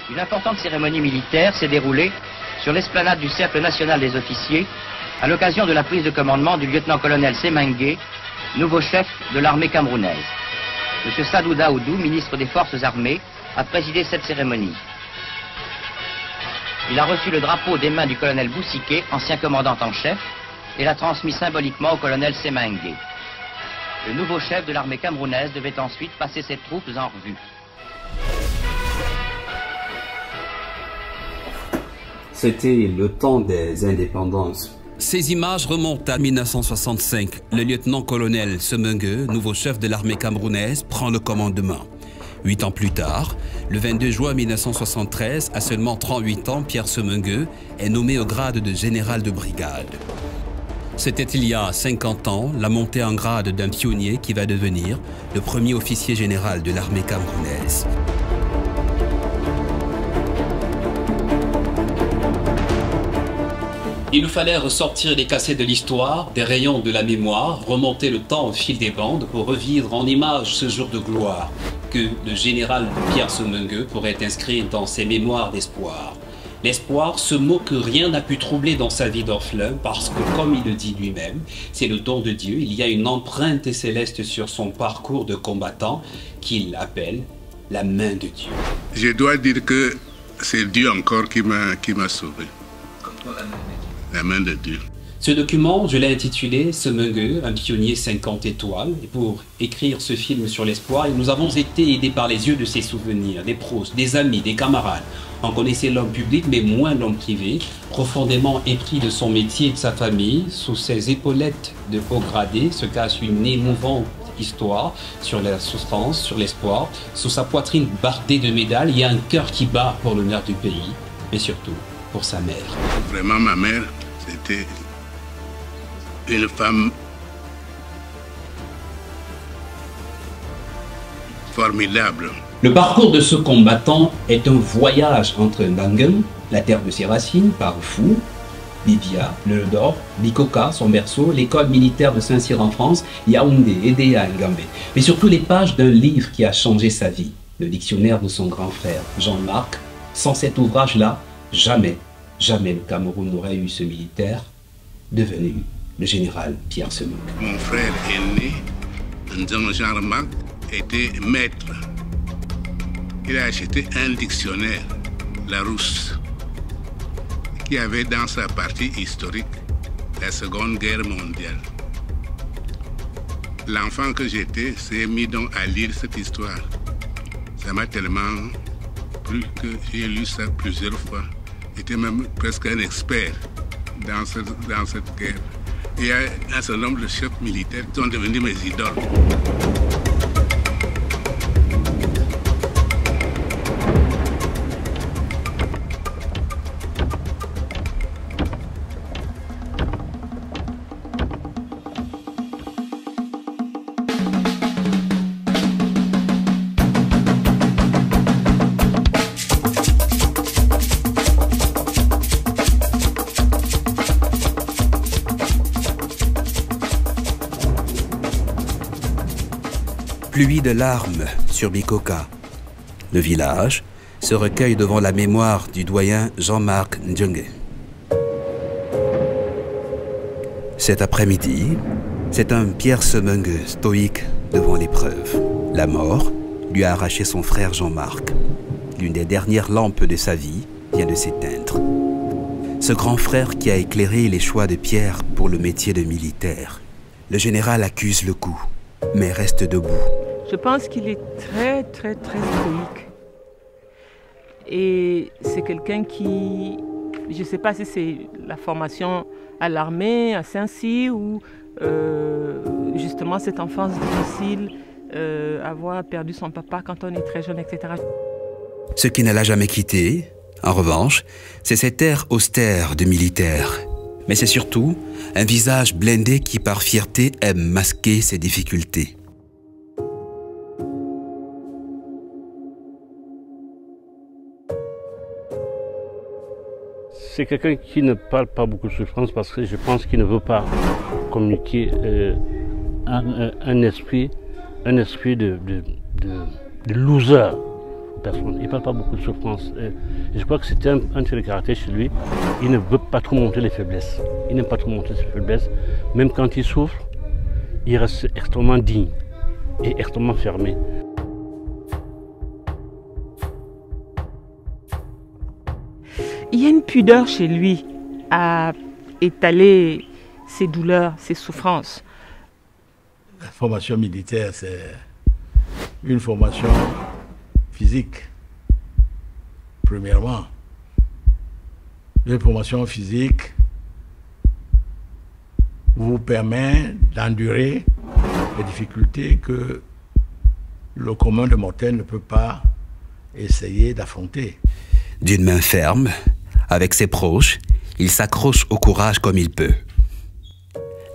Une importante cérémonie militaire s'est déroulée sur l'esplanade du Cercle national des officiers à l'occasion de la prise de commandement du lieutenant-colonel Semengue, nouveau chef de l'armée camerounaise. M. Sadou Daoudou, ministre des Forces armées, a présidé cette cérémonie. Il a reçu le drapeau des mains du colonel Boussiké, ancien commandant en chef, et l'a transmis symboliquement au colonel Semengue. Le nouveau chef de l'armée camerounaise devait ensuite passer ses troupes en revue. C'était le temps des indépendances. Ces images remontent à 1965. Le lieutenant-colonel Semengue, nouveau chef de l'armée camerounaise, prend le commandement. 8 ans plus tard, le 22 juin 1973, à seulement 38 ans, Pierre Semengue est nommé au grade de général de brigade. C'était il y a 50 ans la montée en grade d'un pionnier qui va devenir le premier officier général de l'armée camerounaise. Il nous fallait ressortir les cassets de l'histoire, des rayons de la mémoire, remonter le temps au fil des bandes pour revivre en images ce jour de gloire que le général Pierre Semengue pourrait inscrire dans ses mémoires d'espoir. L'espoir, ce mot que rien n'a pu troubler dans sa vie d'orphelin, parce que, comme il le dit lui-même, c'est le don de Dieu. Il y a une empreinte céleste sur son parcours de combattant qu'il appelle la main de Dieu. Je dois dire que c'est Dieu encore qui m'a sauvé. La main de Dieu. Ce document, je l'ai intitulé Semengue, un pionnier 50 étoiles. Et pour écrire ce film sur l'espoir, nous avons été aidés par les yeux de ses souvenirs, des pros, des amis, des camarades. On connaissait l'homme public, mais moins l'homme privé, profondément épris de son métier et de sa famille. Sous ses épaulettes de haut gradé se cache une émouvante histoire sur la souffrance, sur l'espoir. Sous sa poitrine bardée de médailles, il y a un cœur qui bat pour l'honneur du pays, mais surtout pour sa mère. Vraiment, ma mère, c'était une femme formidable. Le parcours de ce combattant est un voyage entre Ndangem, la terre de ses racines, Parfou, Libya, le Nord, Bikoka, son berceau, l'école militaire de Saint-Cyr en France, Yaoundé, Edea, Ngambé, mais surtout les pages d'un livre qui a changé sa vie, le dictionnaire de son grand frère, Jean-Marc. Sans cet ouvrage-là, jamais le Cameroun n'aurait eu ce militaire devenu le général Pierre Semengue. Mon frère aîné, Jean-Marc, était maître. Il a acheté un dictionnaire, Larousse, qui avait dans sa partie historique la Seconde Guerre mondiale. L'enfant que j'étais s'est mis donc à lire cette histoire. Ça m'a tellement plu que j'ai lu ça plusieurs fois. J'étais même presque un expert dans cette guerre. Et il y a un certain nombre de chefs militaires qui sont devenus mes idoles. Pluie de larmes sur Bikoka. Le village se recueille devant la mémoire du doyen Jean-Marc Ndjenge. Cet après-midi, c'est un Pierre Semengue stoïque devant l'épreuve. La mort lui a arraché son frère Jean-Marc. L'une des dernières lampes de sa vie vient de s'éteindre. Ce grand frère qui a éclairé les choix de Pierre pour le métier de militaire. Le général accuse le coup, mais reste debout. Je pense qu'il est très stoïque. Et c'est quelqu'un qui, je ne sais pas si c'est la formation à l'armée, à Saint-Cyr, ou justement cette enfance difficile, avoir perdu son papa quand on est très jeune, etc. Ce qui ne l'a jamais quitté, en revanche, c'est cet air austère de militaire. Mais c'est surtout un visage blindé qui, par fierté, aime masquer ses difficultés. C'est quelqu'un qui ne parle pas beaucoup de souffrance parce que je pense qu'il ne veut pas communiquer un esprit de loser. Personne. Il ne parle pas beaucoup de souffrance. Et je crois que c'était un de ses caractères chez lui. Il ne veut pas trop montrer les faiblesses. Il n'aime pas trop montrer ses faiblesses. Même quand il souffre, il reste extrêmement digne et extrêmement fermé. Il y a une pudeur chez lui à étaler ses douleurs, ses souffrances. La formation militaire, c'est une formation physique, premièrement. Une formation physique vous permet d'endurer les difficultés que le commun des mortels ne peut pas essayer d'affronter. D'une main ferme, avec ses proches, il s'accroche au courage comme il peut.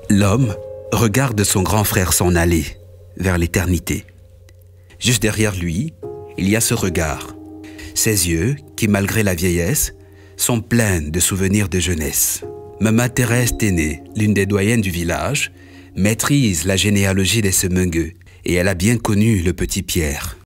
L'homme regarde son grand frère s'en aller vers l'éternité. Juste derrière lui, il y a ce regard. Ses yeux, qui malgré la vieillesse, sont pleins de souvenirs de jeunesse. Mama Thérèse Téné, l'une des doyennes du village, maîtrise la généalogie des Semengue et elle a bien connu le petit Pierre.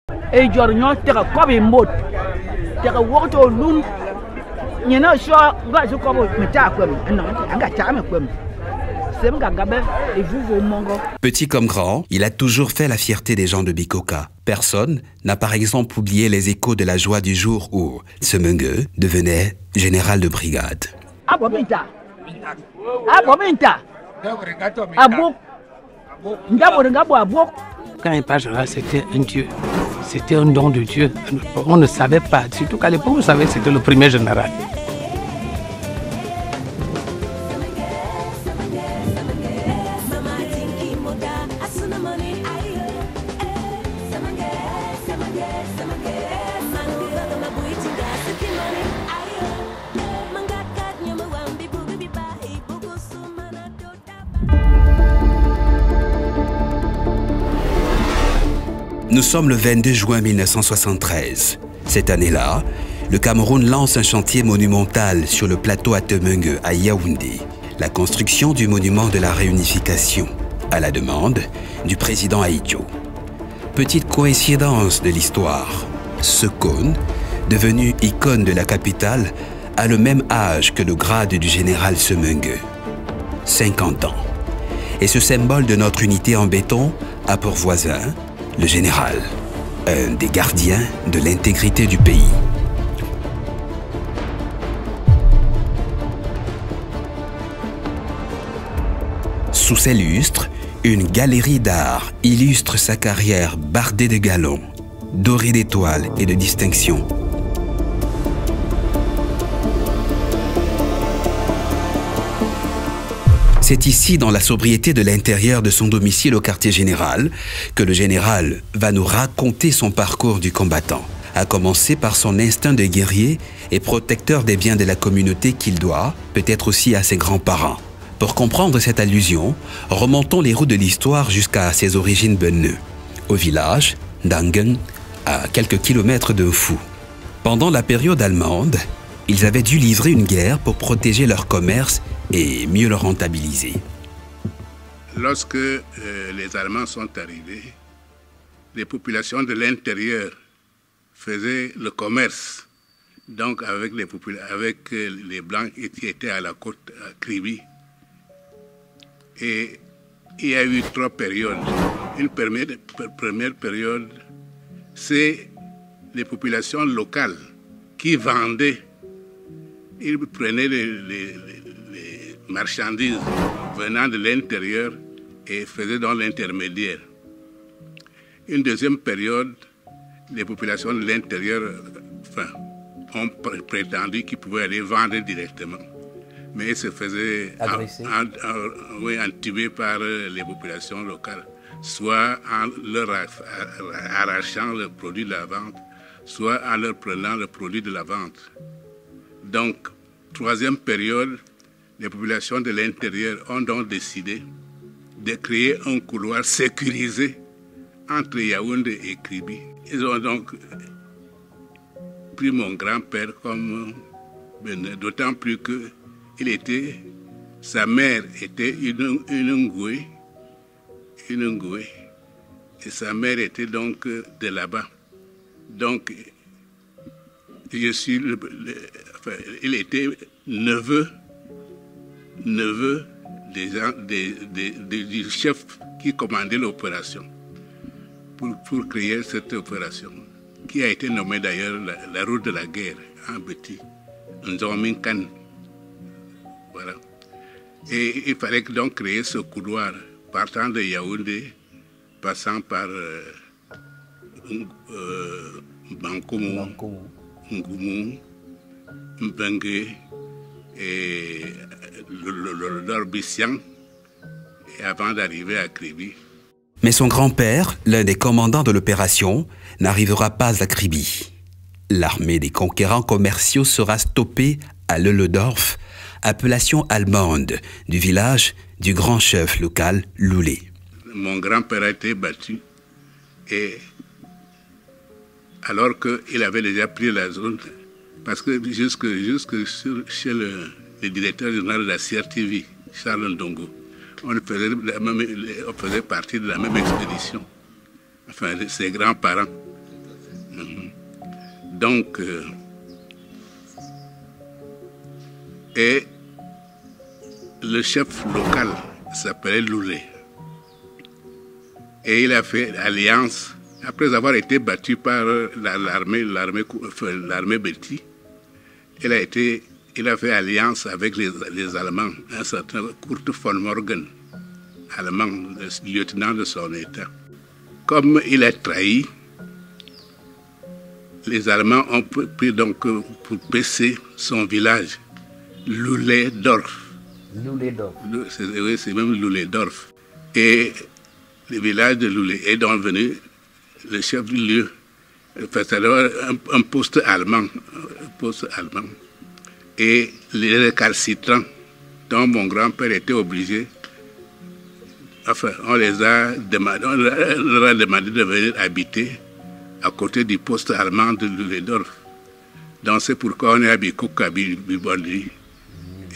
Petit comme grand, il a toujours fait la fierté des gens de Bikoka. Personne n'a par exemple oublié les échos de la joie du jour où Semengue devenait général de brigade. Quand il passe là, c'était un dieu. C'était un don de Dieu. On ne savait pas. Surtout qu'à l'époque, vous savez, c'était le premier général. Nous sommes le 22 juin 1973. Cette année-là, le Cameroun lance un chantier monumental sur le plateau à Temengue, à Yaoundé. La construction du monument de la réunification, à la demande du président Ahidjo. Petite coïncidence de l'histoire, ce cône, devenu icône de la capitale, a le même âge que le grade du général Semengue. 50 ans. Et ce symbole de notre unité en béton a pour voisin le général, un des gardiens de l'intégrité du pays. Sous ses lustres, une galerie d'art illustre sa carrière bardée de galons, dorée d'étoiles et de distinctions. C'est ici, dans la sobriété de l'intérieur de son domicile au quartier général, que le général va nous raconter son parcours du combattant, à commencer par son instinct de guerrier et protecteur des biens de la communauté qu'il doit, peut-être aussi à ses grands-parents. Pour comprendre cette allusion, remontons les roues de l'histoire jusqu'à ses origines Benue, au village d'Angen, à quelques kilomètres de Fou. Pendant la période allemande, ils avaient dû livrer une guerre pour protéger leur commerce et mieux le rentabiliser. Lorsque les Allemands sont arrivés, les populations de l'intérieur faisaient le commerce, donc avec les Blancs qui étaient à la côte à Kribi. Et il y a eu 3 périodes. Une première période, c'est les populations locales qui vendaient. Ils prenaient les marchandises venant de l'intérieur et faisaient dans l'intermédiaire. Une deuxième période, les populations de l'intérieur ont prétendu qu'ils pouvaient aller vendre directement. Mais ils se faisaient entuber par les populations locales, soit en leur arrachant le produit de la vente, soit en leur prenant le produit de la vente. Donc, troisième période, les populations de l'intérieur ont donc décidé de créer un couloir sécurisé entre Yaoundé et Kribi. Ils ont donc pris mon grand-père comme d'autant plus que sa mère était une Ngoué, et sa mère était donc de là-bas. Donc, il était neveu du chef qui commandait l'opération pour créer cette opération, qui a été nommée d'ailleurs la route de la guerre en petit, Nzominkan. Voilà. Et il fallait donc créer ce couloir partant de Yaoundé, passant par Bankomo, Ngoumou, Mbengue et le Dorbissian, et avant d'arriver à Kribi. Mais son grand-père, l'un des commandants de l'opération, n'arrivera pas à Kribi. L'armée des conquérants commerciaux sera stoppée à Lelledorf, appellation allemande du village du grand chef local Loulé. Mon grand-père a été battu, et alors qu'il avait déjà pris la zone, parce que jusque chez le directeur général de la CRTV, Charles Ndongo, on faisait partie de la même expédition, enfin ses grands-parents. Donc, et le chef local s'appelait Loulé. Et il a fait alliance, après avoir été battu par l'armée Betty, il a fait alliance avec les Allemands, un certain Kurt von Morgen, allemand, le lieutenant de son état. Comme il a trahi, les Allemands ont pris donc pour baisser son village, Lulledorf. Oui, c'est même Lulledorf. Et le village de Loulé est donc venu le chef du lieu, un poste allemand. Et les récalcitrants dont mon grand-père était obligé, enfin, on leur a demandé de venir habiter à côté du poste allemand de Lulledorf. Donc c'est pourquoi on est à Bikoka-Bibondi.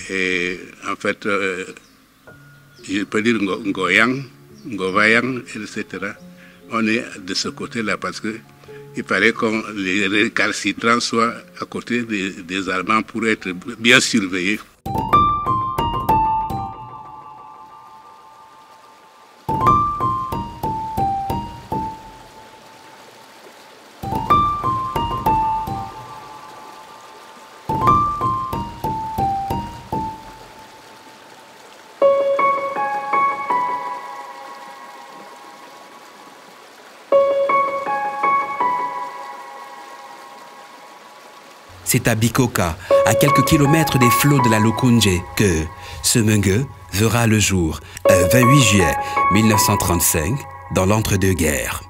Et en fait, je peux dire Ngoyang, Ngovayang, etc. On est de ce côté-là parce qu'il fallait que les récalcitrants soient à côté des Allemands pour être bien surveillés. C'est à Bikoka, à quelques kilomètres des flots de la Lokoundje, que ce Mengue verra le jour, un 28 juillet 1935, dans l'entre-deux-guerres.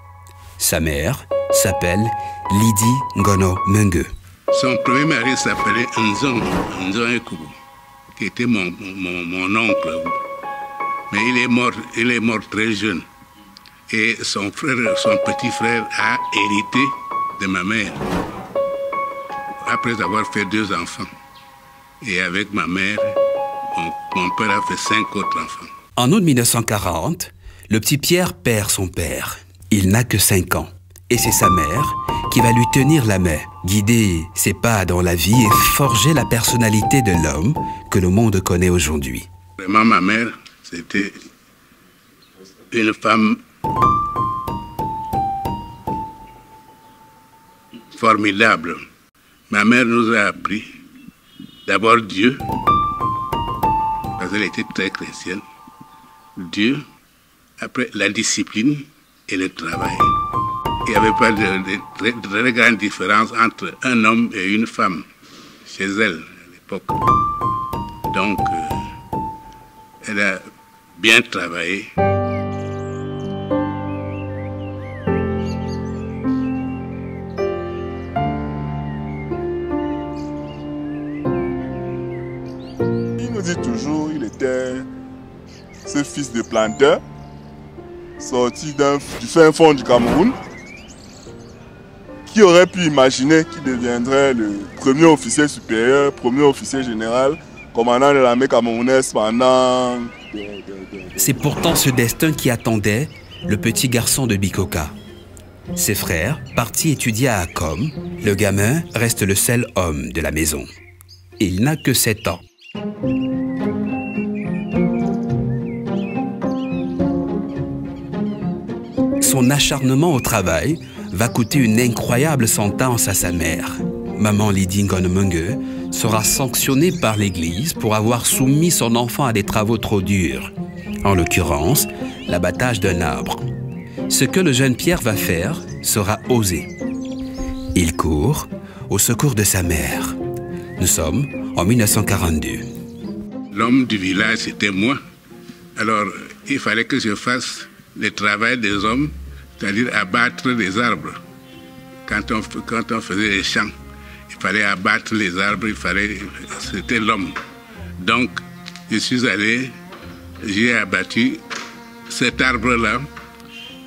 Sa mère s'appelle Lydie Ngono Mengue. Son premier mari s'appelait Nzon Ekoubou, qui était mon oncle. Mais il est mort très jeune. Et son petit frère a hérité de ma mère, après avoir fait 2 enfants. Et avec ma mère, mon père a fait 5 autres enfants. En août 1940, le petit Pierre perd son père. Il n'a que 5 ans et c'est sa mère qui va lui tenir la main, guider ses pas dans la vie et forger la personnalité de l'homme que le monde connaît aujourd'hui. Vraiment, ma mère, c'était une femme formidable. Ma mère nous a appris d'abord Dieu, parce qu'elle était très chrétienne. Dieu, après la discipline et le travail. Il n'y avait pas de très grande différence entre un homme et une femme chez elle à l'époque. Donc, elle a bien travaillé. Il nous dit toujours qu'il était ce fils de planteur, sorti du fin fond du Cameroun. Qui aurait pu imaginer qu'il deviendrait le premier officier supérieur, premier officier général, commandant de l'armée camerounaise pendant... C'est pourtant ce destin qui attendait le petit garçon de Bikoka. Ses frères, partis étudier à Akom, le gamin reste le seul homme de la maison. Il n'a que 7 ans. Son acharnement au travail va coûter une incroyable sentence à sa mère. Maman Lydie Ngonemungue sera sanctionnée par l'Église pour avoir soumis son enfant à des travaux trop durs. En l'occurrence, l'abattage d'un arbre. Ce que le jeune Pierre va faire sera osé. Il court au secours de sa mère. Nous sommes en 1942. L'homme du village, c'était moi. Alors, il fallait que je fasse le travail des hommes, c'est-à-dire abattre des arbres. Quand on faisait les champs, il fallait abattre les arbres, c'était l'homme. Donc, je suis allé, j'ai abattu cet arbre-là,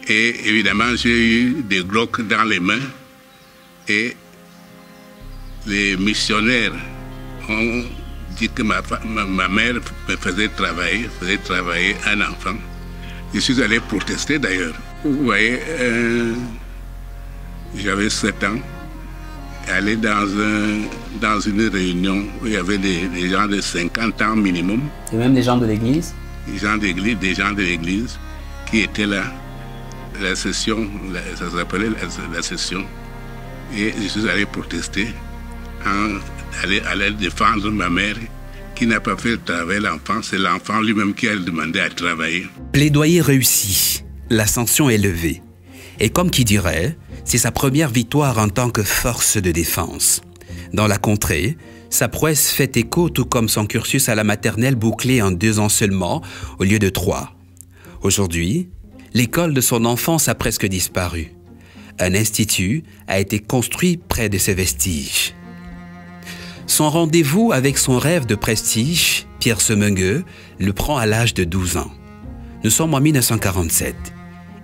et évidemment, j'ai eu des glocs dans les mains, et les missionnaires ont dit que ma mère me faisait travailler un enfant. Je suis allé protester d'ailleurs. Vous voyez, j'avais 7 ans, aller dans une réunion où il y avait des gens de 50 ans minimum. Et même des gens de l'église? Des gens de l'église qui étaient là. La session, ça s'appelait la session. Et je suis allé protester, aller défendre ma mère qui n'a pas fait le travail de l'enfant. C'est l'enfant lui-même qui a demandé à travailler. Plaidoyer réussi, la sanction est levée. Et comme qui dirait, c'est sa première victoire en tant que force de défense. Dans la contrée, sa prouesse fait écho tout comme son cursus à la maternelle bouclé en 2 ans seulement au lieu de 3. Aujourd'hui, l'école de son enfance a presque disparu. Un institut a été construit près de ses vestiges. Son rendez-vous avec son rêve de prestige, Pierre Semengue, le prend à l'âge de 12 ans. Nous sommes en 1947.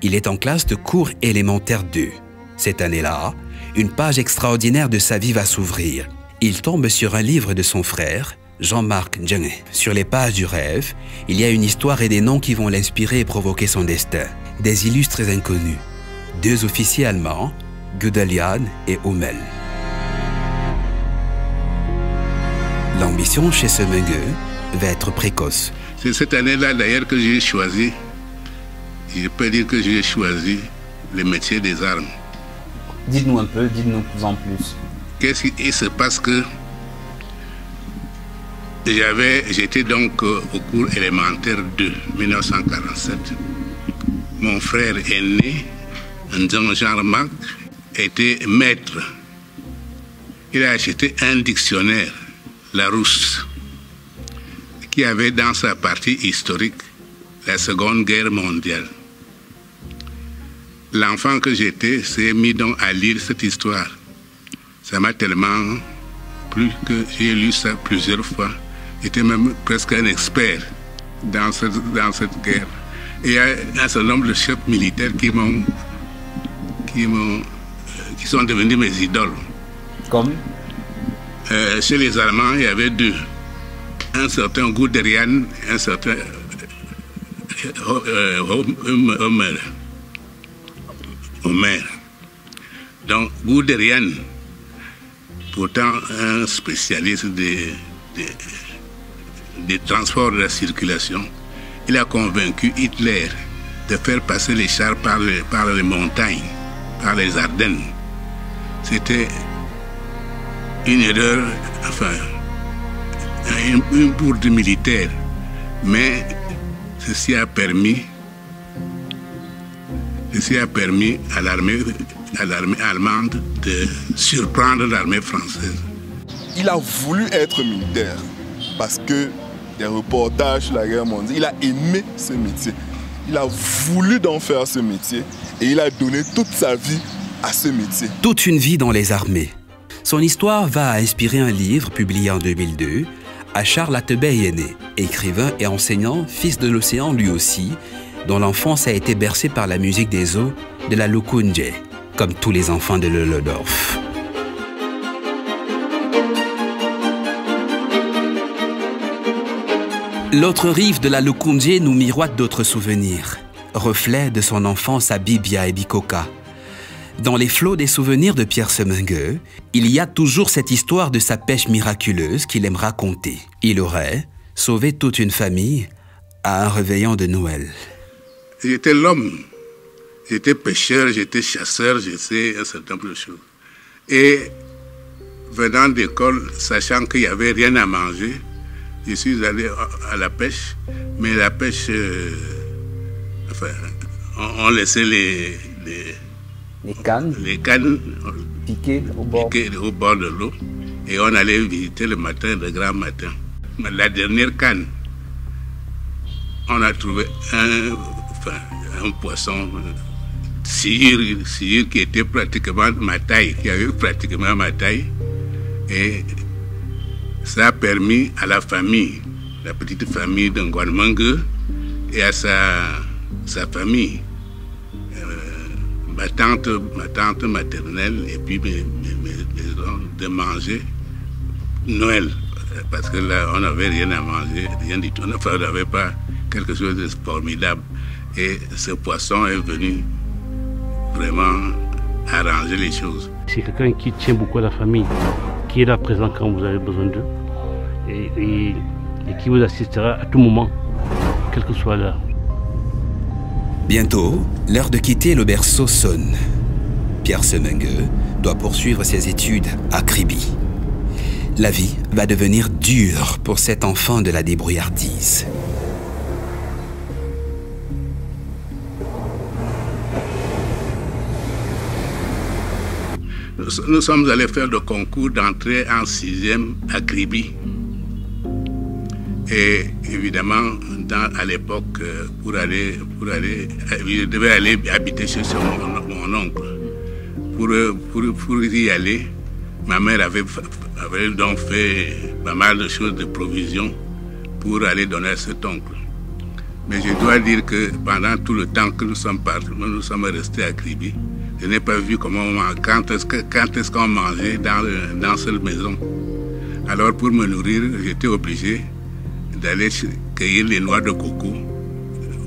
Il est en classe de cours élémentaire 2. Cette année-là, une page extraordinaire de sa vie va s'ouvrir. Il tombe sur un livre de son frère, Jean-Marc Djengé. Sur les pages du rêve, il y a une histoire et des noms qui vont l'inspirer et provoquer son destin. Des illustres inconnus. 2 officiers allemands, Gudelian et Hummel. L'ambition chez Semengue va être précoce. C'est cette année-là d'ailleurs que j'ai choisi, je peux dire que j'ai choisi le métier des armes. Dites-nous un peu, dites-nous en plus. Qu'est-ce qui se passe que j'étais donc au cours élémentaire 2, 1947. Mon frère aîné, Jean-Marc, était maître. Il a acheté un dictionnaire, Larousse, qui avait dans sa partie historique la Seconde Guerre mondiale. L'enfant que j'étais s'est mis donc à lire cette histoire. Ça m'a tellement plu que j'ai lu ça plusieurs fois. J'étais même presque un expert dans cette guerre. Et il y a un certain nombre de chefs militaires qui sont devenus mes idoles. Comme chez les Allemands, il y avait 2. Un certain Guderian et un certain Hummel. Omer. Donc, Guderian, pourtant un spécialiste des transports de la circulation, il a convaincu Hitler de faire passer les chars par les montagnes, par les Ardennes. C'était une erreur, enfin, une bourde militaire. Mais ceci a permis à l'armée allemande de surprendre l'armée française. Il a voulu être militaire parce que des reportages sur la guerre mondiale, il a aimé ce métier. Il a voulu d'en faire ce métier et il a donné toute sa vie à ce métier. Toute une vie dans les armées. Son histoire va inspirer un livre publié en 2002 à Charles Atebey-Yéné, écrivain et enseignant, fils de l'océan lui aussi, dont l'enfance a été bercée par la musique des eaux de la Lukunje, comme tous les enfants de Lelodorf. L'autre rive de la Lukunje nous miroite d'autres souvenirs, reflet de son enfance à Bibia et Bikoka. Dans les flots des souvenirs de Pierre Semengue, il y a toujours cette histoire de sa pêche miraculeuse qu'il aime raconter. Il aurait sauvé toute une famille à un réveillon de Noël. J'étais l'homme, j'étais pêcheur, j'étais chasseur, j'essayais un certain nombre de choses. Et venant d'école, sachant qu'il n'y avait rien à manger, je suis allé à la pêche, mais la pêche, enfin, on laissait les cannes piquées au bord de l'eau et on allait visiter le matin, le grand matin. La dernière canne, on a trouvé un poisson sire qui était pratiquement ma taille, qui avait pratiquement ma taille. Et ça a permis à la famille, la petite famille de Ngouarmangue et à sa famille, ma tante maternelle et puis mes de manger Noël. Parce que là, on n'avait rien à manger, rien du tout. Enfin, on n'avait pas quelque chose de formidable. Et ce poisson est venu vraiment arranger les choses. C'est quelqu'un qui tient beaucoup à la famille, qui est là présent quand vous avez besoin d'eux et qui vous assistera à tout moment, quel que soit l'heure. Bientôt, l'heure de quitter le berceau sonne. Pierre Semengue doit poursuivre ses études à Kribi. La vie va devenir dure pour cet enfant de la débrouillardise. Nous sommes allés faire le concours d'entrée en 6e à Kribi. Et évidemment, à l'époque, je devais aller habiter chez mon oncle. Pour y aller, ma mère avait donc fait pas mal de choses, de provisions pour aller donner à cet oncle. Mais je dois dire que pendant tout le temps que nous sommes restés à Kribi, je n'ai pas vu quand est-ce qu'on mangeait dans cette maison. Alors pour me nourrir, j'étais obligé d'aller cueillir les noix de coco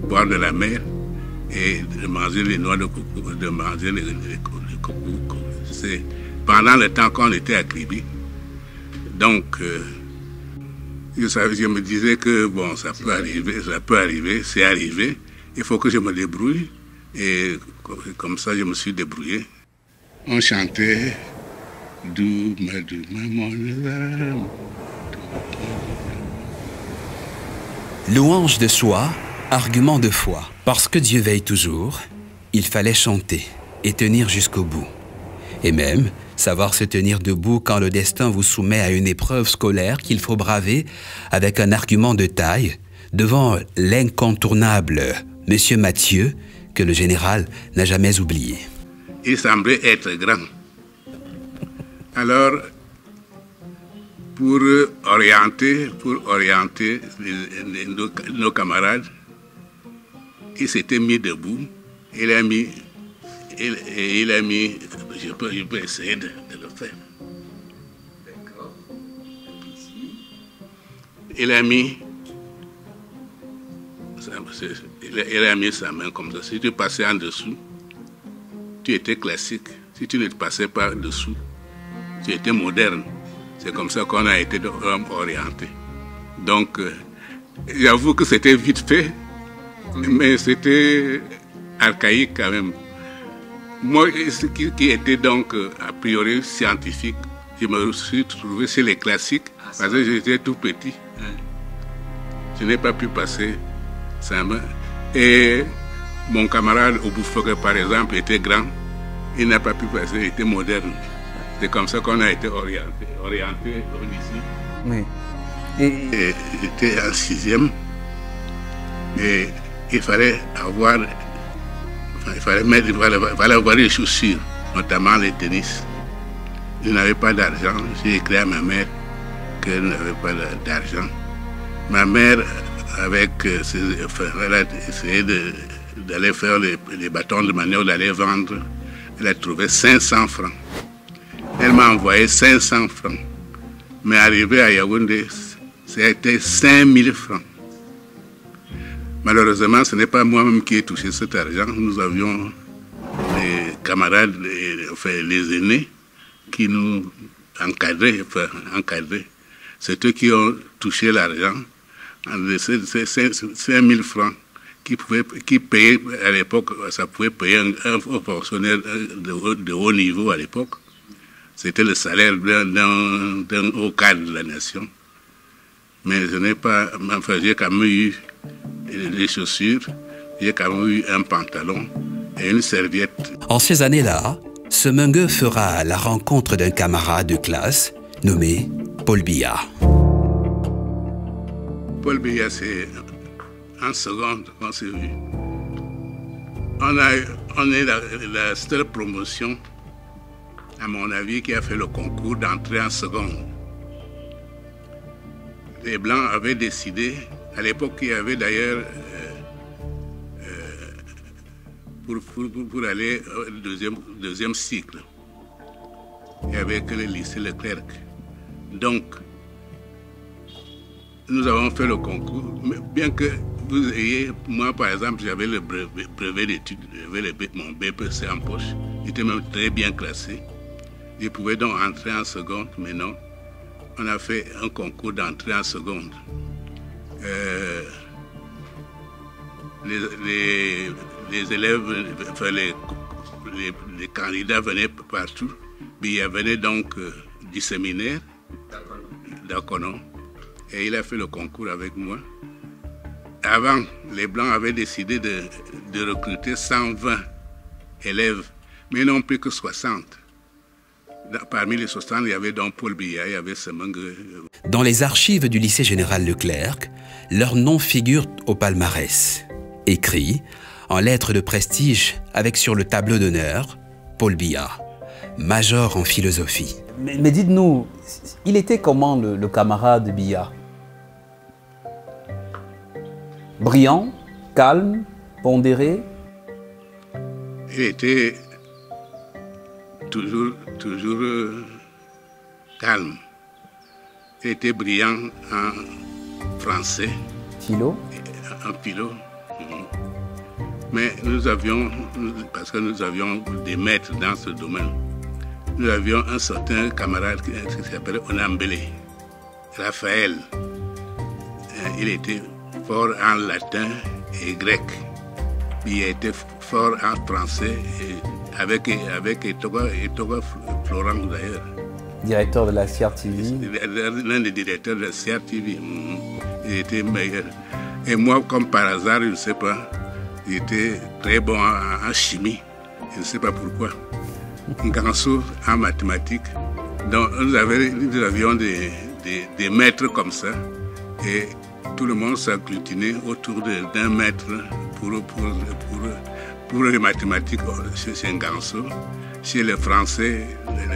au bord de la mer et de manger les noix de coco, de manger les cocos. C'est pendant le temps qu'on était à Kribi. Donc, je me disais que bon, ça peut arriver, c'est arrivé. Il faut que je me débrouille. Et comme ça, je me suis débrouillé. On chantait Douma, douma, mon âme. Louange de soi, argument de foi. Parce que Dieu veille toujours, il fallait chanter et tenir jusqu'au bout. Et même savoir se tenir debout quand le destin vous soumet à une épreuve scolaire qu'il faut braver avec un argument de taille devant l'incontournable Monsieur Mathieu, que le général n'a jamais oublié. Il semblait être grand. Alors, pour orienter nos camarades, il s'était mis debout. Il a mis, je peux essayer de le faire. D'accord. Il a mis sa main comme ça. Si tu passais en dessous, tu étais classique. Si tu ne te passais pas dessous, tu étais moderne. C'est comme ça qu'on a été orienté. Donc, j'avoue que c'était vite fait, mais c'était archaïque quand même. Moi, qui était donc a priori scientifique, je me suis trouvé chez les classiques parce que j'étais tout petit. Je n'ai pas pu passer ça. Et mon camarade Oboufoué, par exemple, était grand. Il n'a pas pu passer, il était moderne. C'est comme ça qu'on a été orienté au lycée. Oui. Et j'étais en 6e. Et il fallait avoir, il fallait avoir des chaussures, notamment les tennis. Je n'avais pas d'argent. J'ai écrit à ma mère qu'elle n'avait pas d'argent. Ma mère, elle a essayé d'aller faire les bâtons de manœuvre, d'aller vendre. Elle a trouvé 500 francs. Elle m'a envoyé 500 francs. Mais arrivé à Yaoundé, c'était 5000 francs. Malheureusement, ce n'est pas moi-même qui ai touché cet argent. Nous avions des camarades, les aînés, qui nous encadraient. C'est eux qui ont touché l'argent. C'est 5000 francs qui payaient à l'époque, ça pouvait payer un fonctionnaire de haut niveau à l'époque. C'était le salaire d'un haut cadre de la nation. Mais je n'ai pas, enfin, j'ai quand même eu des chaussures, j'ai quand même eu un pantalon et une serviette. En ces années-là, Semengue fera la rencontre d'un camarade de classe nommé Paul Biya. Paul Biya, c'est en seconde qu'on s'est vu. On est la seule promotion, à mon avis, qui a fait le concours d'entrée en seconde. Les Blancs avaient décidé, à l'époque, il y avait d'ailleurs, pour aller au deuxième cycle, il n'y avait que le lycée Leclerc. Donc, nous avons fait le concours, mais bien que vous ayez, moi par exemple, j'avais le brevet d'études, j'avais mon BPC en poche, j'étais même très bien classé. Je pouvais donc entrer en seconde, mais non. On a fait un concours d'entrée en seconde. Les élèves, enfin les candidats venaient partout. Biya venait donc du séminaire d'Akono. Et il a fait le concours avec moi. Avant, les Blancs avaient décidé de recruter 120 élèves, mais non plus que 60. Parmi les 60, il y avait donc Paul Biya, il y avait Semengue. Dans les archives du lycée général Leclerc, leur nom figure au palmarès. Écrit en lettres de prestige avec sur le tableau d'honneur Paul Biya, major en philosophie. Mais dites-nous, il était comment le camarade Biya? Brillant, calme, pondéré? Il était toujours calme. Il était brillant en français. Philo? En philo. Mais nous avions, parce que nous avions des maîtres dans ce domaine, nous avions un certain camarade qui s'appelait Onambele, Raphaël. Il était fort en latin et grec. Il était fort en français, et avec Etoga Florent d'ailleurs. Directeur de la CRTV. L'un des directeurs de la CRTV. Il était meilleur. Et moi, comme par hasard, je ne sais pas, j'étais très bon en chimie. Je ne sais pas pourquoi. Ganso en mathématiques. Donc nous avions des maîtres comme ça. Et tout le monde s'agglutinait autour d'un maître pour les mathématiques chez Ganso. Chez les Français et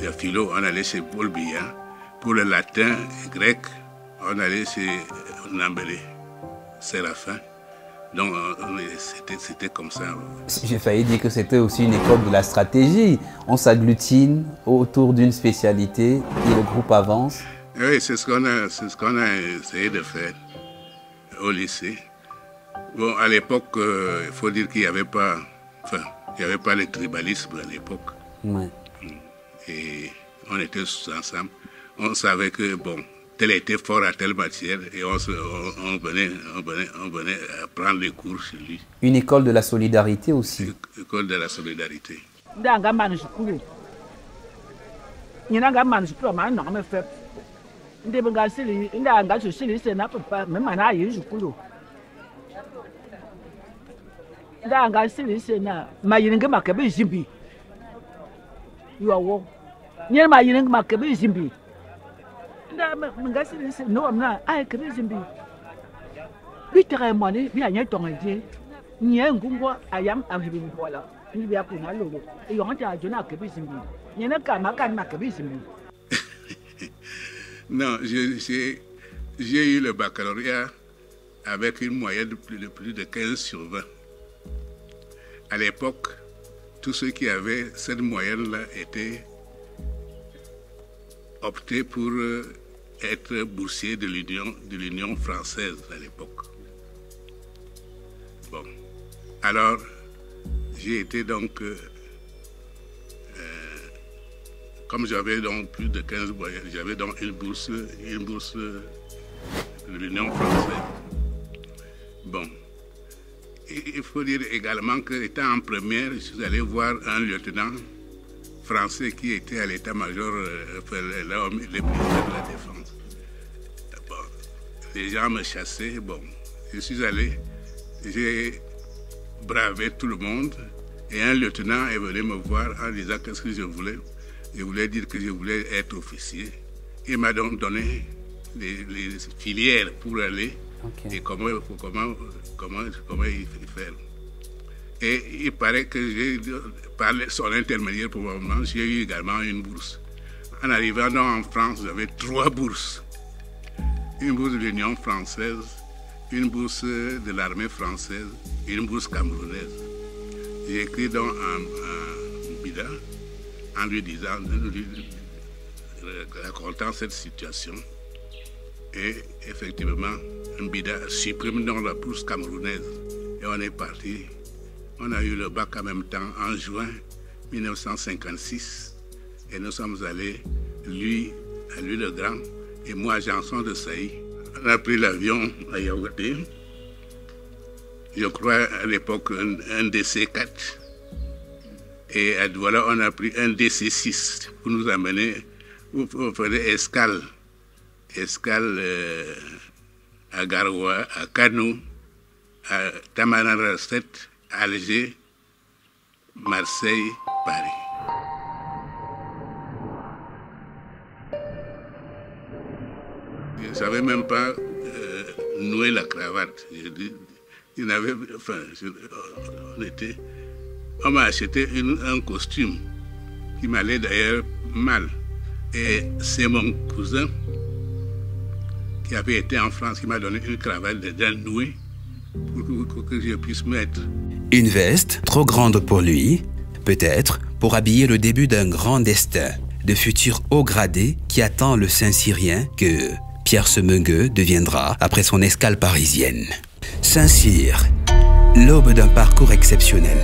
les philo, on allait chez Paul Biya. Pour le latin et grec, on allait chez Nambélé, Séraphin. Donc c'était comme ça. J'ai failli dire que c'était aussi une école de la stratégie. On s'agglutine autour d'une spécialité et le groupe avance. Oui, c'est ce qu'on a essayé de faire au lycée. Bon, à l'époque, il faut dire qu'il n'y avait pas Enfin, il n'y avait pas le tribalisme à l'époque. Ouais. Et on était tous ensemble. On savait que, bon, tel était fort à telle matière et on venait prendre les cours chez lui. Une école de la solidarité aussi. École de la solidarité. Non, j'ai eu le baccalauréat avec une moyenne de plus de 15 sur 20. À l'époque, tous ceux qui avaient cette moyenne-là étaient optés pour être boursiers de l'Union française à l'époque. Bon, alors j'ai été donc, comme j'avais donc plus de 15 moyens, j'avais donc une bourse de l'Union française. Bon, et il faut dire également qu'étant en première, je suis allé voir un lieutenant français qui était à l'état-major, l'homme, le ministère de la Défense. Bon, les gens me chassaient, bon, je suis allé, j'ai bravé tout le monde et un lieutenant est venu me voir en disant qu'est-ce que je voulais. Je voulais dire que je voulais être officier. Il m'a donc donné les filières pour aller et comment il faire. Et il paraît que j'ai, par son intermédiaire pour le moment, j'ai eu également une bourse. En arrivant en France, j'avais 3 bourses. Une bourse de l'Union française, une bourse de l'armée française et une bourse camerounaise. J'ai écrit donc un Bida en lui disant, racontant cette situation. Et effectivement, Mbida supprime donc la bourse camerounaise. Et on est parti. On a eu le bac en même temps en juin 1956. Et nous sommes allés, lui, à lui le Grand, et moi à Janson de Sailly. On a pris l'avion à Yaoundé. Je crois à l'époque un DC-4. Et à Douala, on a pris un DC-6 pour nous amener, pour faire escale. Escale à Garoua, à Kano, à Tamanrasset, Alger, Marseille, Paris. Je ne savais même pas nouer la cravate. On m'a acheté un costume qui m'allait d'ailleurs mal. Et c'est mon cousin qui avait été en France qui m'a donné une cravate déjà nouée pour que je puisse mettre. Une veste trop grande pour lui, peut-être pour habiller le début d'un grand destin, de futur haut gradé qui attend le Saint-Cyrien que Pierre Semengue deviendra après son escale parisienne. Saint-Cyr, l'aube d'un parcours exceptionnel.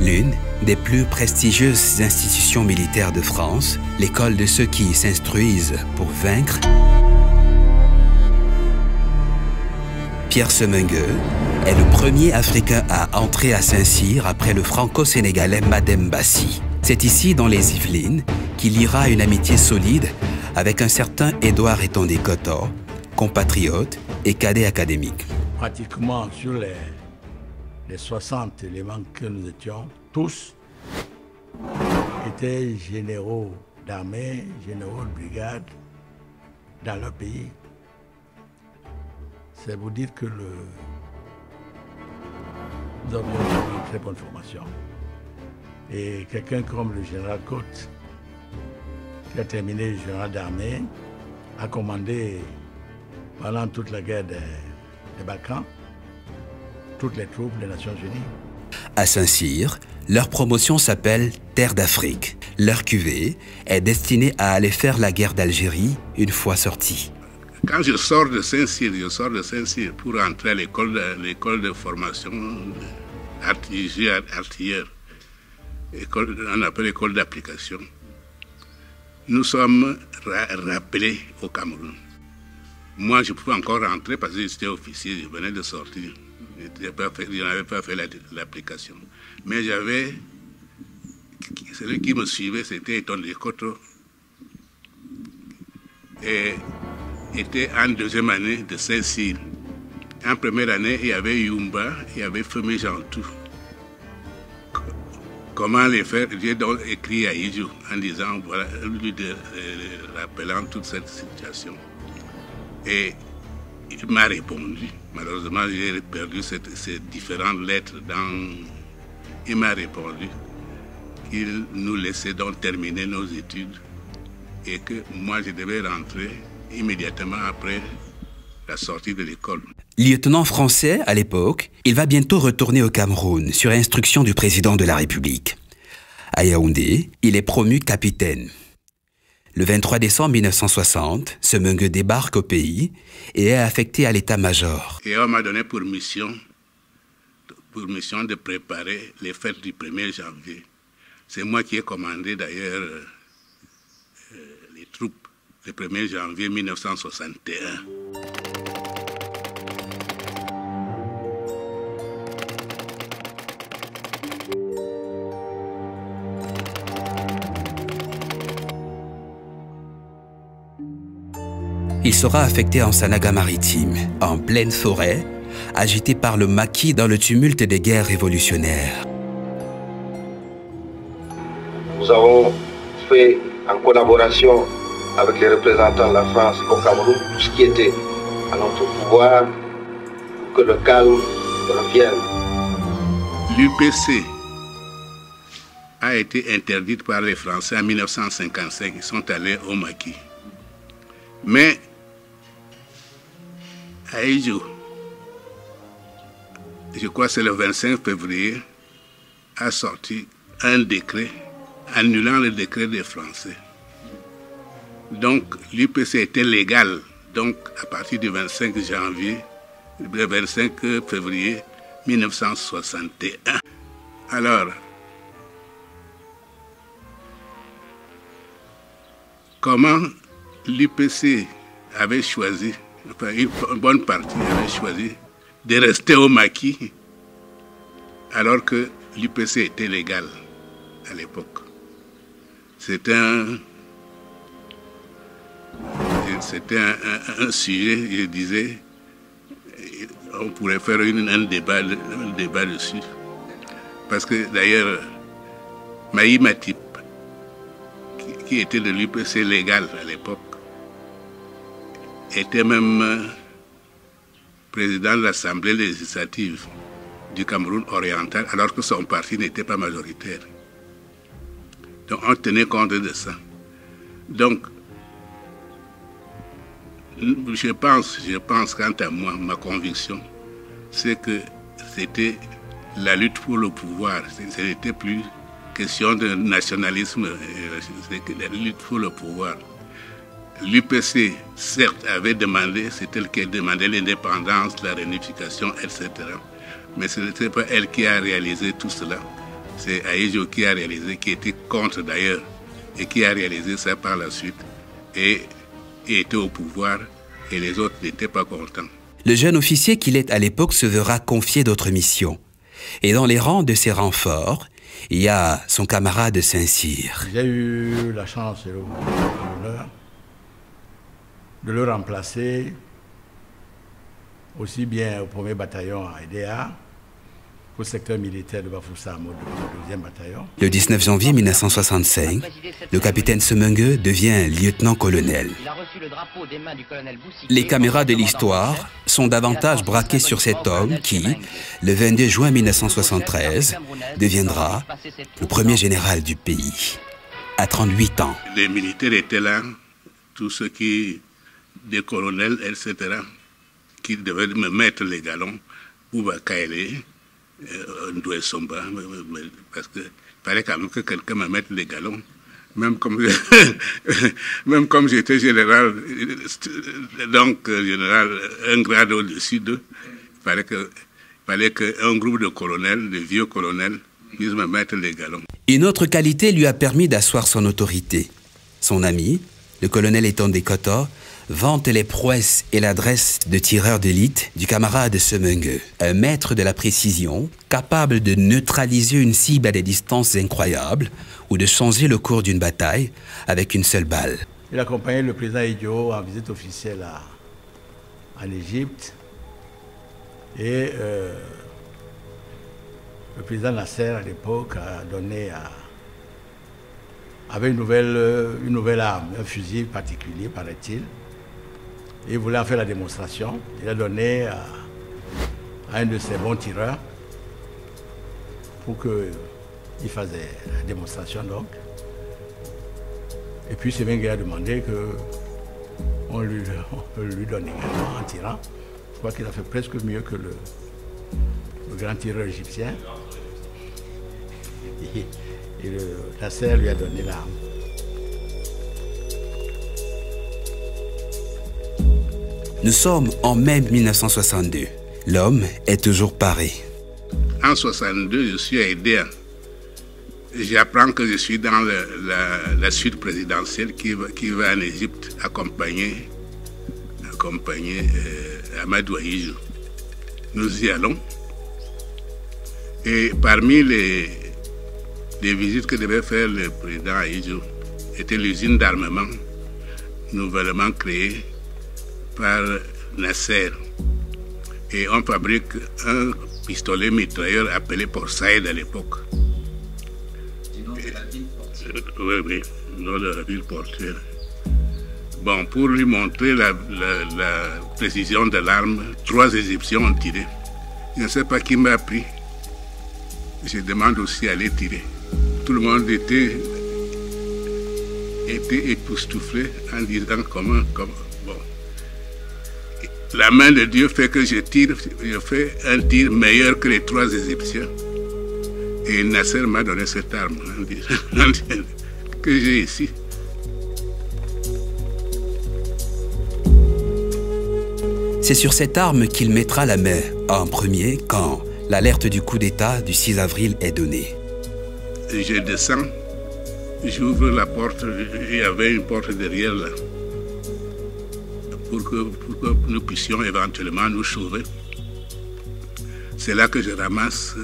L'une des plus prestigieuses institutions militaires de France, l'école de ceux qui s'instruisent pour vaincre. Pierre Semengue est le premier Africain à entrer à Saint-Cyr après le franco-sénégalais Madem Bassi. C'est ici, dans les Yvelines, qu'il liera une amitié solide avec un certain Édouard Étondé Koto, compatriote et cadet académique. Pratiquement sur les 60 éléments que nous étions, tous étaient généraux d'armée, généraux de brigade dans leur pays. C'est vous dire que nous avions une très bonne formation. Et quelqu'un comme le général Côte, qui a terminé le général d'armée, a commandé pendant toute la guerre des Balkans toutes les troupes des Nations Unies. À Saint-Cyr, leur promotion s'appelle Terre d'Afrique. Leur cuvée est destinée à aller faire la guerre d'Algérie une fois sortis. Quand je sors de Saint-Cyr, pour entrer à l'école de formation artilleur, on appelle école d'application. Nous sommes rappelés au Cameroun. Moi, je pouvais encore rentrer parce que j'étais officier, je venais de sortir. Je n'avais pas fait l'application. Mais j'avais... Celui qui me suivait, c'était Eton Lekoto. Et était en deuxième année de Saint-Cyr. En première année, il y avait Yumba, il y avait Femi Jantou. Comment les faire? J'ai donc écrit à Ijo en disant, voilà, lui rappelant toute cette situation. Et il m'a répondu. Malheureusement, j'ai perdu ces différentes lettres. Il m'a répondu qu'il nous laissait donc terminer nos études et que moi, je devais rentrer immédiatement après la sortie de l'école. Lieutenant français à l'époque, il va bientôt retourner au Cameroun sur instruction du président de la République. À Yaoundé, il est promu capitaine. Le 23 décembre 1960, Semengue débarque au pays et est affecté à l'état-major. Et on m'a donné pour mission de préparer les fêtes du 1er janvier. C'est moi qui ai commandé d'ailleurs les troupes le 1er janvier 1961. Il sera affecté en Sanaga maritime, en pleine forêt, agité par le maquis dans le tumulte des guerres révolutionnaires. Nous avons fait en collaboration avec les représentants de la France au Cameroun tout ce qui était à notre pouvoir pour que le calme revienne. L'UPC a été interdite par les Français en 1955. Ils sont allés au maquis. Mais à Ijo, je crois que c'est le 25 février, a sorti un décret annulant le décret des Français. Donc l'UPC était légal. Donc à partir du 25 janvier, le 25 février 1961. Alors, comment l'UPC avait choisi, enfin une bonne partie avait choisi de rester au maquis alors que l'UPC était légal à l'époque. C'était un sujet, je disais, on pourrait faire un débat dessus. Parce que d'ailleurs, Maï Matip, qui était de l'UPC légal à l'époque, était même président de l'Assemblée législative du Cameroun oriental, alors que son parti n'était pas majoritaire. Donc on tenait compte de ça. Donc, je pense quant à moi, ma conviction, c'est que c'était la lutte pour le pouvoir. Ce n'était plus question de nationalisme, c'était la lutte pour le pouvoir. L'UPC, certes, avait demandé, c'était elle qui demandait l'indépendance, la réunification, etc. Mais ce n'était pas elle qui a réalisé tout cela. C'est Aïjo qui a réalisé, qui était contre d'ailleurs, et qui a réalisé ça par la suite. Et était au pouvoir, et les autres n'étaient pas contents. Le jeune officier qu'il est à l'époque se verra confier d'autres missions. Et dans les rangs de ses renforts, il y a son camarade Saint-Cyr. J'ai eu la chance et l'honneur de le remplacer aussi bien au 1er bataillon à EDA qu'au secteur militaire de Bafoussam, au 2e bataillon. Le 19 janvier 1965, le capitaine Semengue devient lieutenant-colonel. Les caméras de l'histoire sont davantage braquées sur cet homme qui, le 22 juin 1973, deviendra le premier général du pays, à 38 ans. Les militaires étaient là, tous ceux qui, des colonels, etc., qui devaient me mettre les galons, Ouba Kaele, Ndoué Somba, parce qu'il fallait quand même que quelqu'un me mette les galons. Même comme j'étais général, donc général un grade au-dessus d'eux, il fallait fallait qu'un groupe de colonels, de vieux colonels, puisse me mettre les galons. Une autre qualité lui a permis d'asseoir son autorité. Son ami, le colonel Etonde Koto, vante les prouesses et l'adresse de tireur d'élite du camarade Semengue, un maître de la précision, capable de neutraliser une cible à des distances incroyables ou de changer le cours d'une bataille avec une seule balle. Il accompagnait le président Idjo en visite officielle en Égypte et le président Nasser à l'époque avait une nouvelle arme, un fusil particulier, paraît-il. Il voulait en faire la démonstration. Il a donné à un de ses bons tireurs pour qu'il fasse la démonstration donc. Et puis Semengue a demandé qu'on lui donne également en tirant. Je crois qu'il a fait presque mieux que le grand tireur égyptien. Et Nasser lui a donné l'arme. Nous sommes en mai 1962. L'homme est toujours paré. En 1962, je suis à Edea. J'apprends que je suis dans la suite présidentielle qui va en Égypte accompagner Amadou Ahidjo. Nous y allons. Et parmi les visites que devait faire le président Ahidjo était l'usine d'armement nouvellement créée par Nasser. Et on fabrique un pistolet mitrailleur appelé Porsaïd à l'époque. Oui, nom de la ville portuaire. Bon, pour lui montrer la précision de l'arme, 3 Égyptiens ont tiré. Je ne sais pas qui m'a pris. Je demande aussi à aller tirer. Tout le monde était époustouflé en disant comment. Bon. La main de Dieu fait que je fais un tir meilleur que les 3 Égyptiens. Et Nasser m'a donné cette arme que j'ai ici. C'est sur cette arme qu'il mettra la main en premier quand l'alerte du coup d'État du 6 avril est donnée. Je descends, j'ouvre la porte, il y avait une porte derrière là, pour que nous puissions éventuellement nous sauver. C'est là que je ramasse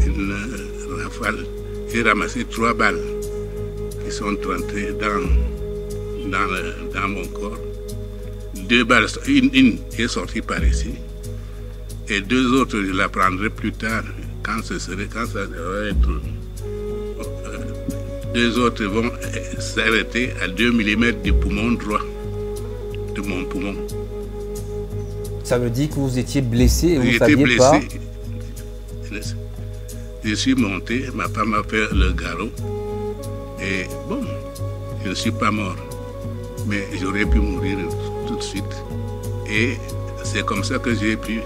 une rafale. J'ai ramassé 3 balles qui sont rentrées dans mon corps. 2 balles, une est sortie par ici. Et 2 autres, je la prendrai plus tard, quand ça va être. 2 autres vont s'arrêter à 2 mm du poumon droit, de mon poumon. Ça veut dire que vous étiez blessé et vous ne saviez pas? Je suis monté, ma femme a fait le garrot. Et bon, je ne suis pas mort. Mais j'aurais pu mourir tout de suite. Et c'est comme ça que j'ai pu...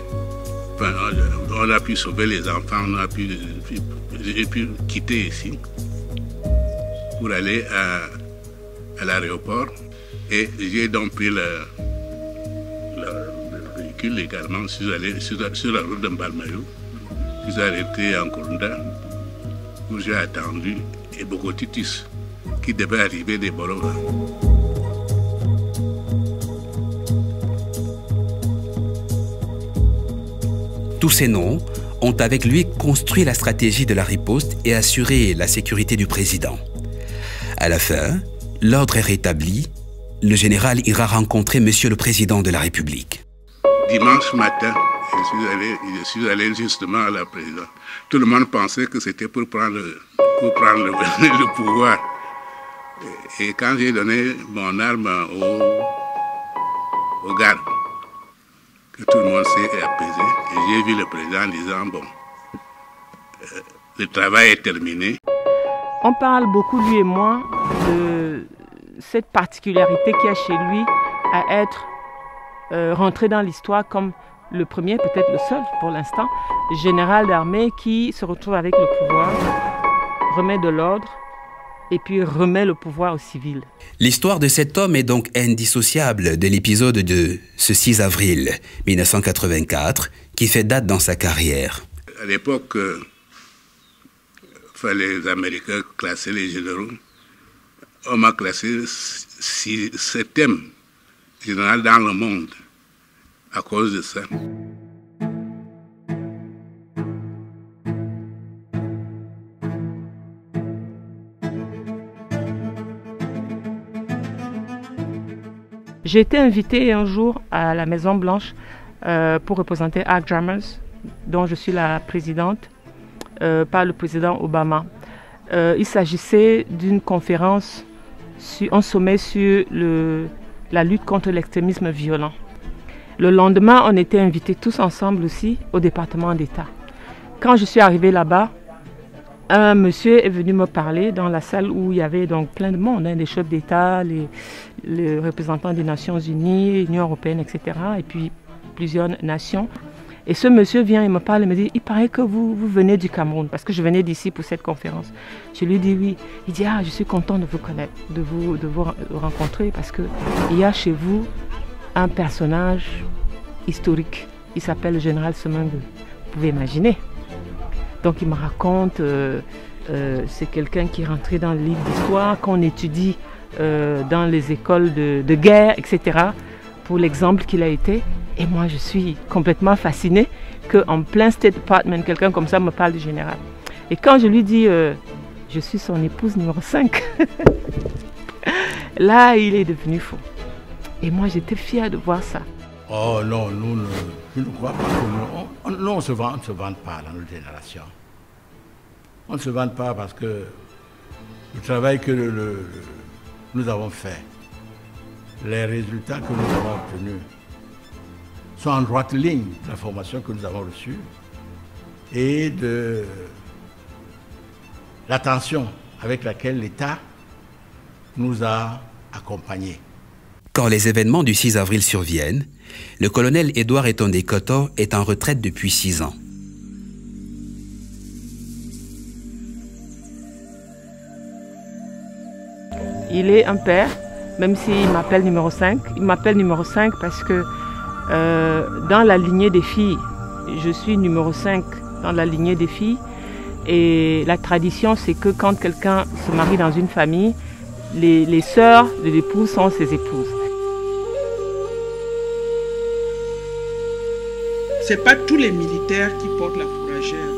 Enfin, on a pu sauver les enfants, j'ai pu quitter ici pour aller à l'aéroport. Et j'ai donc pris le véhicule également. Je suis allé sur la route de Mbalmayou. Je suis arrêté en Kounda, où j'ai attendu Eboko Titus, qui devait arriver des Borova. Tous ces noms ont avec lui construit la stratégie de la riposte et assuré la sécurité du président. À la fin, l'ordre est rétabli. Le général ira rencontrer Monsieur le Président de la République. Dimanche matin, je suis allé justement à la présidence. Tout le monde pensait que c'était pour prendre le pouvoir. Et quand j'ai donné mon arme au garde, que tout le monde s'est apaisé, et j'ai vu le président en disant, bon, le travail est terminé. On parle beaucoup, lui et moi, de cette particularité qu'il y a chez lui à être rentré dans l'histoire comme le premier, peut-être le seul pour l'instant, général d'armée qui se retrouve avec le pouvoir, remet de l'ordre et puis remet le pouvoir aux civils. L'histoire de cet homme est donc indissociable de l'épisode de ce 6 avril 1984 qui fait date dans sa carrière. À l'époque, les Américains classaient les généraux. On m'a classé 7e général dans le monde à cause de ça. J'ai été invitée un jour à la Maison Blanche pour représenter ARC Drummers, dont je suis la présidente, par le président Obama. Il s'agissait d'une conférence, un sommet sur la lutte contre l'extrémisme violent. Le lendemain, on était invités tous ensemble aussi au département d'État. Quand je suis arrivée là-bas, un monsieur est venu me parler dans la salle où il y avait donc plein de monde, des chefs d'État, les représentants des Nations Unies, l'Union européenne, etc. Et puis plusieurs nations. Et ce monsieur vient et me parle et me dit, il paraît que vous venez du Cameroun, parce que je venais d'ici pour cette conférence. Je lui dis oui. Il dit, ah, je suis content de vous connaître, de vous rencontrer, parce qu'il y a chez vous un personnage historique. Il s'appelle le général Semengue. Vous pouvez imaginer. Donc il me raconte, c'est quelqu'un qui est rentré dans le livre d'histoire, qu'on étudie dans les écoles de guerre, etc. pour l'exemple qu'il a été. Et moi, je suis complètement fascinée qu'en plein State Department, quelqu'un comme ça me parle du général. Et quand je lui dis, je suis son épouse numéro 5, là, il est devenu fou. Et moi, j'étais fière de voir ça. Oh non, je ne crois pas que nous, on ne se vante pas dans notre génération. On ne se vante pas parce que le travail que nous avons fait, les résultats que nous avons obtenus, sont en droite ligne de la formation que nous avons reçue et de l'attention avec laquelle l'État nous a accompagnés. Quand les événements du 6 avril surviennent, le colonel Édouard Etonde Koto est en retraite depuis 6 ans. Il est un père, même s'il m'appelle numéro 5. Il m'appelle numéro 5 parce que dans la lignée des filles, je suis numéro 5 dans la lignée des filles. Et la tradition, c'est que quand quelqu'un se marie dans une famille, les sœurs de l'époux sont ses épouses. Ce n'est pas tous les militaires qui portent la fourragère.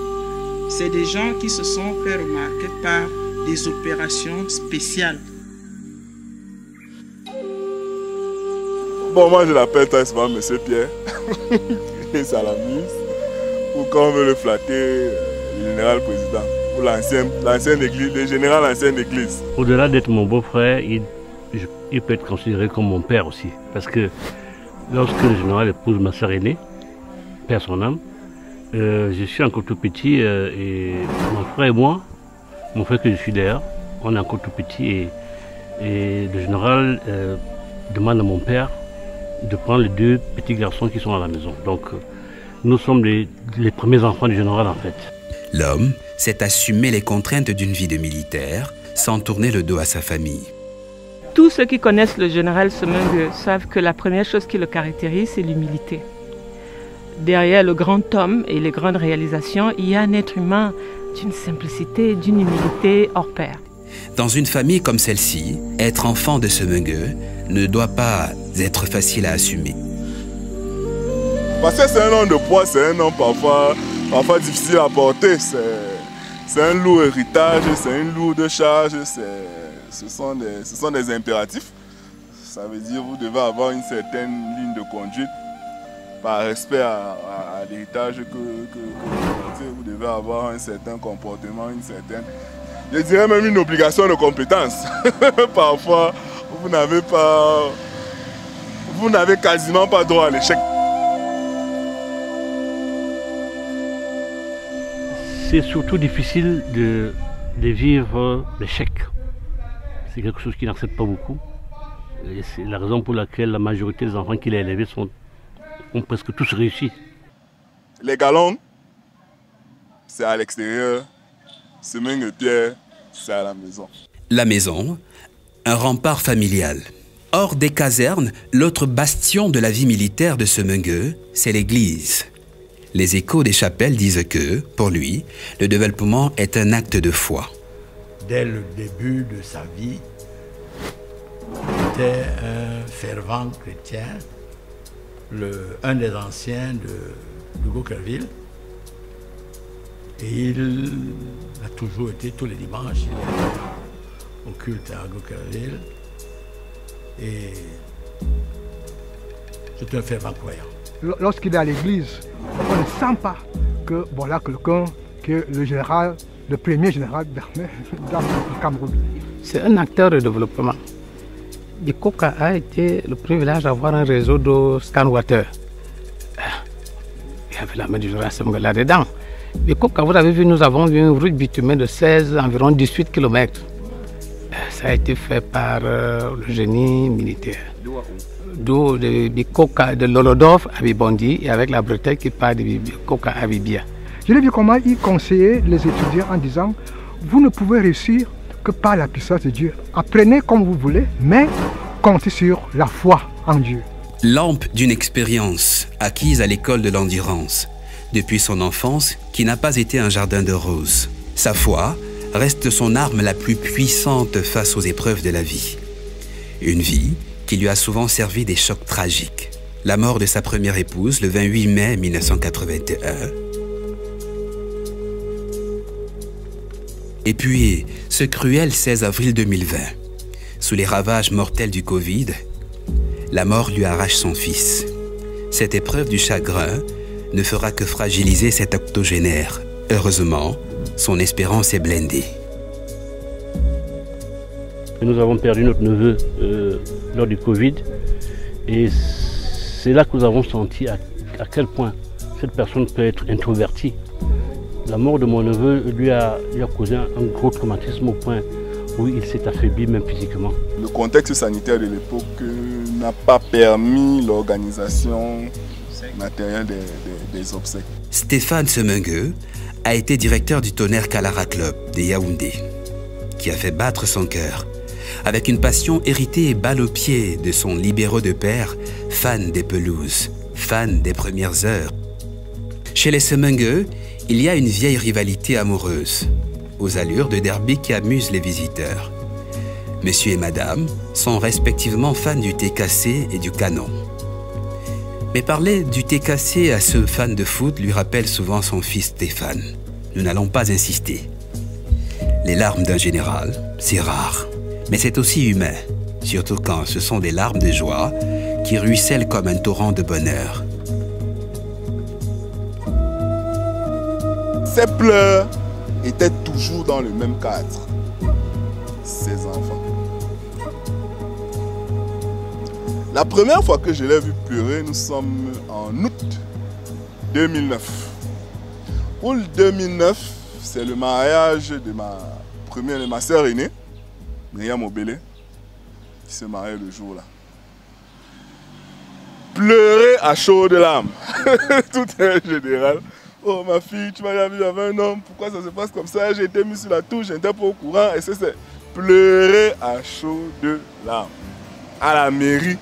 C'est des gens qui se sont fait remarquer par des opérations spéciales. Bon, moi je l'appelle très souvent Monsieur Pierre. Et ça l'amuse. Ou quand on veut le flatter, le général président. Ou l'ancienne église, le général ancienne église. Au-delà d'être mon beau-frère, il peut être considéré comme mon père aussi. Parce que lorsque le général épouse ma sœur aînée, père son âme, je suis encore tout petit et mon frère et moi, mon frère que je suis d'ailleurs, on est encore tout petit et le général demande à mon père de prendre les 2 petits garçons qui sont à la maison. Donc nous sommes les premiers enfants du général en fait. L'homme sait assumer les contraintes d'une vie de militaire sans tourner le dos à sa famille. Tous ceux qui connaissent le général Semengue savent que la première chose qui le caractérise, c'est l'humilité. Derrière le grand homme et les grandes réalisations, il y a un être humain d'une simplicité, d'une humilité hors pair. Dans une famille comme celle-ci, être enfant de Semengue ne doit pas être facile à assumer. Parce que c'est un homme de poids, c'est un homme parfois difficile à porter. C'est un lourd héritage, c'est une lourde charge, ce sont des impératifs. Ça veut dire que vous devez avoir une certaine ligne de conduite par respect à l'héritage que vous portez. Vous devez avoir un certain comportement, une certaine... Je dirais même une obligation de compétence. Parfois, vous n'avez quasiment pas droit à l'échec. C'est surtout difficile de vivre l'échec. C'est quelque chose qu'il n'accepte pas beaucoup. Et c'est la raison pour laquelle la majorité des enfants qu'il a élevés ont presque tous réussi. Les galons, c'est à l'extérieur. Semengue et Pierre, c'est à la maison. La maison, un rempart familial. Hors des casernes, l'autre bastion de la vie militaire de Semengue, c'est l'église. Les échos des chapelles disent que, pour lui, le développement est un acte de foi. Dès le début de sa vie, il était un fervent chrétien, un des anciens de Gauquerville. Et il a toujours été, tous les dimanches, il est au culte à Gauquerville. Et c'est un fervent croyant. Lorsqu'il est à l'église, on ne sent pas que voilà quelqu'un que le premier général d'armée dans le Cameroun. C'est un acteur de développement. Bikoka a été le privilège d'avoir un réseau de scanwater. Il y avait la main du général Semengue là-dedans. Bikoka, vous avez vu, nous avons eu une route bitumée de 16, environ 18 km. Ça a été fait par le génie militaire. D'où de Bikoka, de Lolodov à Bibondi, et avec la bretelle qui part de Bikoka à Bibia. Je l'ai vu comment il conseillait les étudiants en disant « Vous ne pouvez réussir que par la puissance de Dieu. Apprenez comme vous voulez, mais comptez sur la foi en Dieu. » Lampe d'une expérience acquise à l'école de l'endurance, depuis son enfance qui n'a pas été un jardin de roses. Sa foi reste son arme la plus puissante face aux épreuves de la vie. Une vie qui lui a souvent servi des chocs tragiques. La mort de sa première épouse le 28 mai 1981. Et puis, ce cruel 16 avril 2020, sous les ravages mortels du Covid, la mort lui arrache son fils. Cette épreuve du chagrin ne fera que fragiliser cet octogénaire. Heureusement, son espérance est blindée. Nous avons perdu notre neveu lors du Covid et c'est là que nous avons senti à quel point cette personne peut être introvertie. La mort de mon neveu lui a causé un gros traumatisme au point où il s'est affaibli même physiquement. Le contexte sanitaire de l'époque n'a pas permis l'organisation matérielle des obsèques. Stéphane Semengue a été directeur du Tonnerre Kalara Club de Yaoundé, qui a fait battre son cœur, avec une passion héritée et balle au pied de son libéraux de père, fan des pelouses, fan des premières heures. Chez les Semengue, il y a une vieille rivalité amoureuse, aux allures de derby qui amuse les visiteurs. Monsieur et Madame sont respectivement fans du thé cassé et du canon. Mais parler du thé cassé à ce fan de foot lui rappelle souvent son fils Stéphane. Nous n'allons pas insister. Les larmes d'un général, c'est rare. Mais c'est aussi humain, surtout quand ce sont des larmes de joie qui ruissellent comme un torrent de bonheur. Ses pleurs étaient toujours dans le même cadre. Ses enfants. La première fois que je l'ai vu pleurer, nous sommes en août 2009. Pour le 2009, c'est le mariage de ma sœur aînée, Myriam Obélé, qui se mariait le jour-là. Pleurer à chaudes larmes. Tout est général. Oh ma fille, tu m'as jamais vu avec un homme, pourquoi ça se passe comme ça? J'ai été mis sur la touche, je n'étais pas au courant. Et c'est pleurer à chaudes larmes. À la mairie,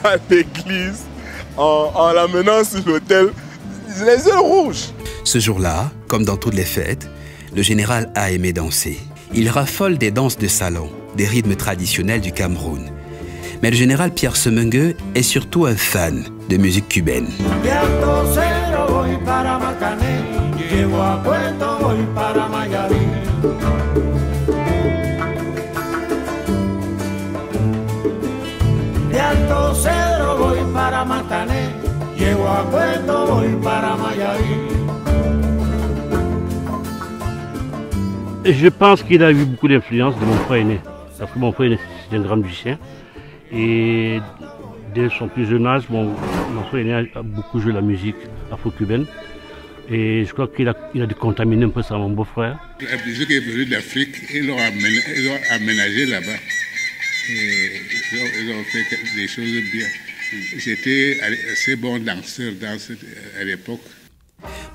à l'église, en l'amenant sur l'hôtel, les yeux rouges. Ce jour-là, comme dans toutes les fêtes, le général a aimé danser. Il raffole des danses de salon, des rythmes traditionnels du Cameroun. Mais le général Pierre Semengue est surtout un fan de musique cubaine. Je pense qu'il a eu beaucoup d'influence de mon frère aîné. Parce que mon frère aîné, c'est un grand musicien. Et dès son plus jeune âge, mon frère aîné a beaucoup joué la musique afro-cubaine. Et je crois qu'il a dû contaminer un peu ça, mon beau-frère. La musique est venue d'Afrique, ils l'ont aménagé là-bas. Ils ont fait des choses bien. J'étais assez bon danseur à l'époque.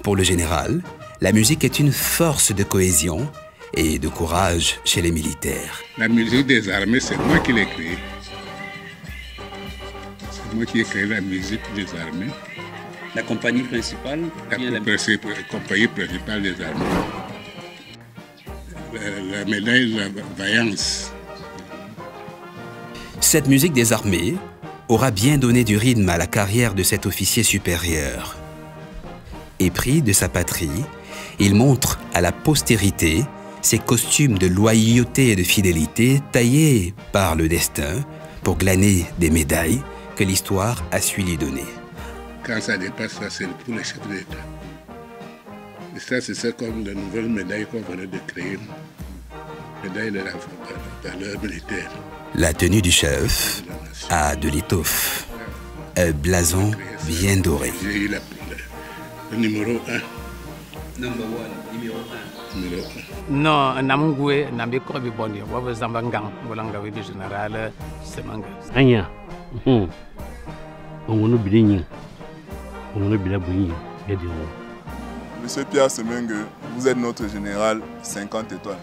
Pour le général, la musique est une force de cohésion et de courage chez les militaires. La musique des armées, c'est moi qui l'ai créée. C'est moi qui ai créé la musique des armées. La compagnie principale? La compagnie principale des armées. La médaille de la vaillance. Cette musique des armées aura bien donné du rythme à la carrière de cet officier supérieur. Épris de sa patrie, il montre à la postérité ses costumes de loyauté et de fidélité taillés par le destin pour glaner des médailles que l'histoire a su lui donner. Quand ça dépasse, ça c'est pour les chefs d'État. Et ça, c'est comme de nouvelles médailles qu'on venait de créer. Médaille de la valeur militaire. La tenue du chef a de l'étoffe, un blason bien doré. J'ai eu le numéro 1. Numéro 1. Non, Namungwe, Namiko Biboni, Wabo Zambangang, Wolangawi du général Semanga. Anya, on nous bilingue, on nous bilabouille, Monsieur Pierre Semengue, vous êtes notre général 50 étoiles.